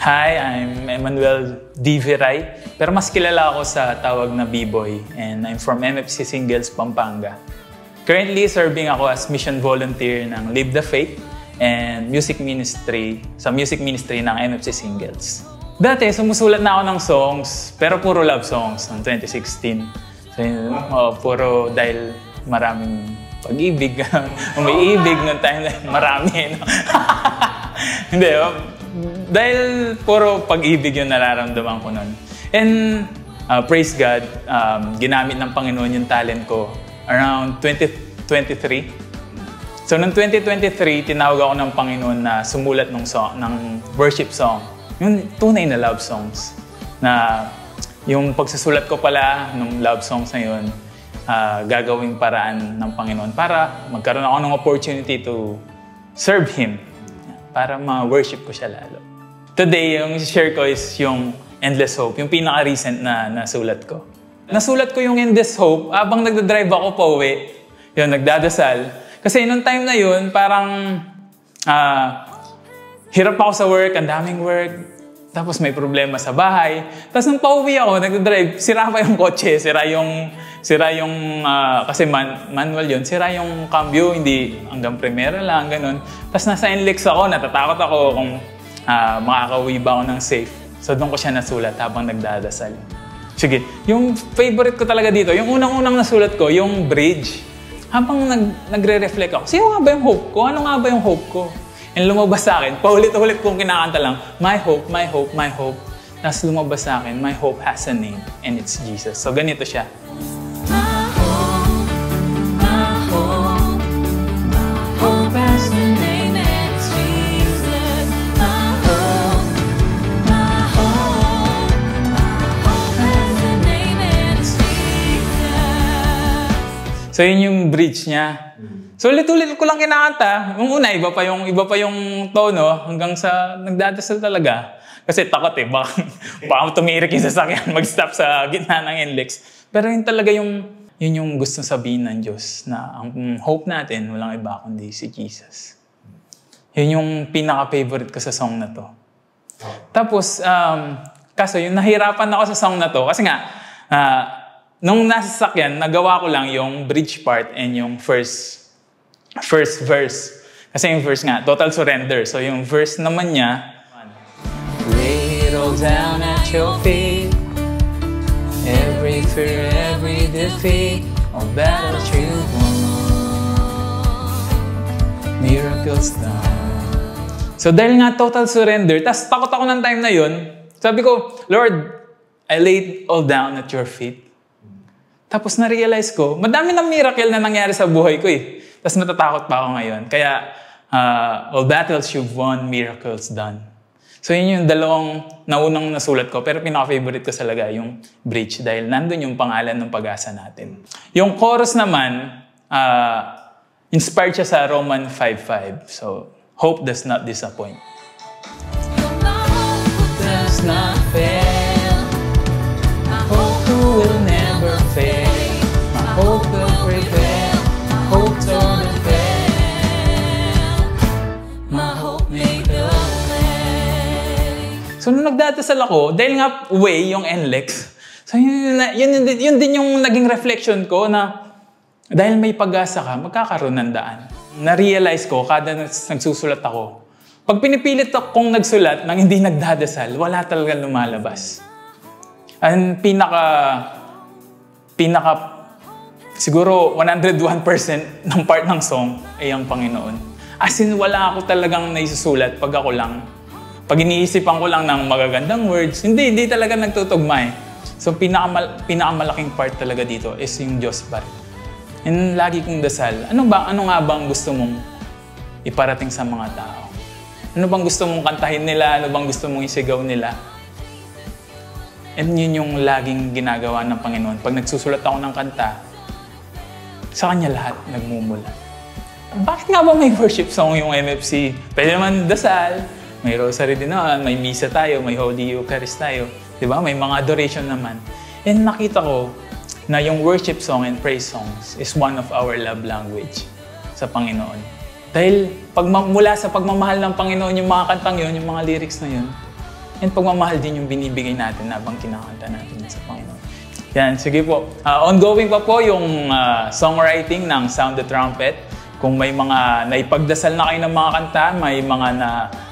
Hi, I'm Emmanuel D. Viray, pero mas kilala ako sa tawag na B-Boy, and I'm from MFC Singles, Pampanga. Currently, serving ako as mission volunteer ng Live the Faith and music ministry ng MFC Singles. Dati, sumusulat na ako ng songs, pero puro love songs noong 2016. So, puro dahil maraming pag-ibig, umiibig noong time na marami. No? Hindi, dahil puro pag-ibig yung nararamdaman ko nun. And praise God, ginamit ng Panginoon yung talent ko around 2023. So, noong 2023, tinawag ako ng Panginoon na sumulat ng worship song. Yung tunay na love songs. Na yung pagsusulat ko pala ng love songs na yun, gagawing paraan ng Panginoon para magkaroon ako ng opportunity to serve Him. Para ma-worship ko siya lalo. Today, yung share ko is yung Endless Hope, yung pinaka-recent na nasulat ko. Nasulat ko yung Endless Hope habang nagdadrive ako pa uwi. Yun, nagdadasal. Kasi nung time na yun, parang hirap ako sa work, ang daming work. Tapos may problema sa bahay. Tapos nung pauwi ako, nagdadrive, sira pa yung kotse, sira yung kasi manual yun, sira yung cambio, hindi hanggang primera lang, ganun. Tapos nasa NLEX ako, natatakot ako kung makakauwi ba ako ng safe. So doon ko siya nasulat habang nagdadasal. Sige, yung favorite ko talaga dito, yung unang-unang nasulat ko, yung bridge. Habang nagre-reflect ako, sino nga ba yung hope ko? Ano nga ba yung hope ko? And lumabas sa akin, paulit-ulit kong kinakanta lang, my hope, my hope, my hope. Tapos lumabas sa akin, my hope has a name, and it's Jesus. So ganito siya. So yun yung bridge niya. So ulit-ulit ko lang kinakanta. Yung una, iba pa yung tono hanggang sa nagdadasal talaga. Kasi takot baka tumirik yung sasakyan, mag-stop sa gitna ng NLEX. Pero yun talaga yun yung gusto sabihin ng Diyos na ang hope natin, walang iba kundi si Jesus. Yun yung pinaka-favorite ko sa song na to. Tapos, kaso yung nahirapan ako sa song na to, kasi nga, nung nasa sasakyan, nagawa ko lang yung bridge part and yung first verse. Kasi yung verse nga, total surrender. So yung verse naman niya, lay it all down at your feet. Every fear, every defeat, all battles you won. Miracles done. So dahil nga total surrender, tas takot ako ng time na yun, sabi ko, Lord, I lay it all down at your feet. Tapos na-realize ko, madami ng miracle na nangyari sa buhay ko Tapos natatakot pa ako ngayon. Kaya, all battles you've won, miracles done. So yun yung dalawang naunang nasulat ko. Pero pinaka-favorite ko talaga yung bridge dahil nandun yung pangalan ng pag-asa natin. Yung chorus naman, inspired siya sa Roman 5:5. So, hope does not disappoint. Hope does not fail. My hope will never fail. My hope will prevail. My hope don't fail. My hope make a way. So nung nagdadasal ako, dahil nga way yung NLEX, so yun din yung naging reflection ko na dahil may pag-asa ka, magkakaroon ng daan. Na-realize ko kada nagsusulat ako, pag pinipilit akong nagsulat nang hindi nagdadasal, wala talaga lumalabas. Ang siguro 101% ng part ng song ay ang Panginoon. As in, wala ako talagang naisusulat pag ako lang. Pag iniisipan ko lang ng magagandang words, hindi talaga nagtutugma So, pinakamalaking part talaga dito is yung Diyos pa rin. And lagi kong dasal, ano nga bang gusto mong iparating sa mga tao? Ano bang gusto mong kantahin nila? Ano bang gusto mong isigaw nila? And yun yung laging ginagawa ng Panginoon. Pag nagsusulat ako ng kanta, sa Kanya lahat nagmumula. Bakit nga ba may worship song yung MFC? Pwede naman dasal, may rosary din naman, may misa tayo, may Holy Eucharist tayo. Diba? May mga adoration naman. And nakita ko na yung worship song and praise songs is one of our love language sa Panginoon. Dahil mula sa pagmamahal ng Panginoon, yung mga kantang yun, yung mga lyrics na yun, and pagmamahal din yung binibigay natin habang kinakanta natin sa Panginoon. Yan, sige po. Ongoing pa po yung songwriting ng Sound the Trumpet. Kung may mga naipagdasal na kayo ng mga kanta, may mga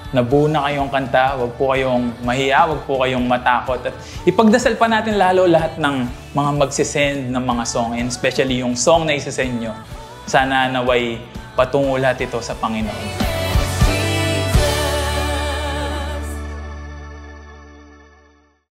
nabuo na kayong kanta, huwag po kayong mahiya, huwag po kayong matakot. At ipagdasal pa natin lalo lahat ng mga magsisend ng mga song, and especially yung song na isasend nyo. Sana naway patungo lahat ito sa Panginoon.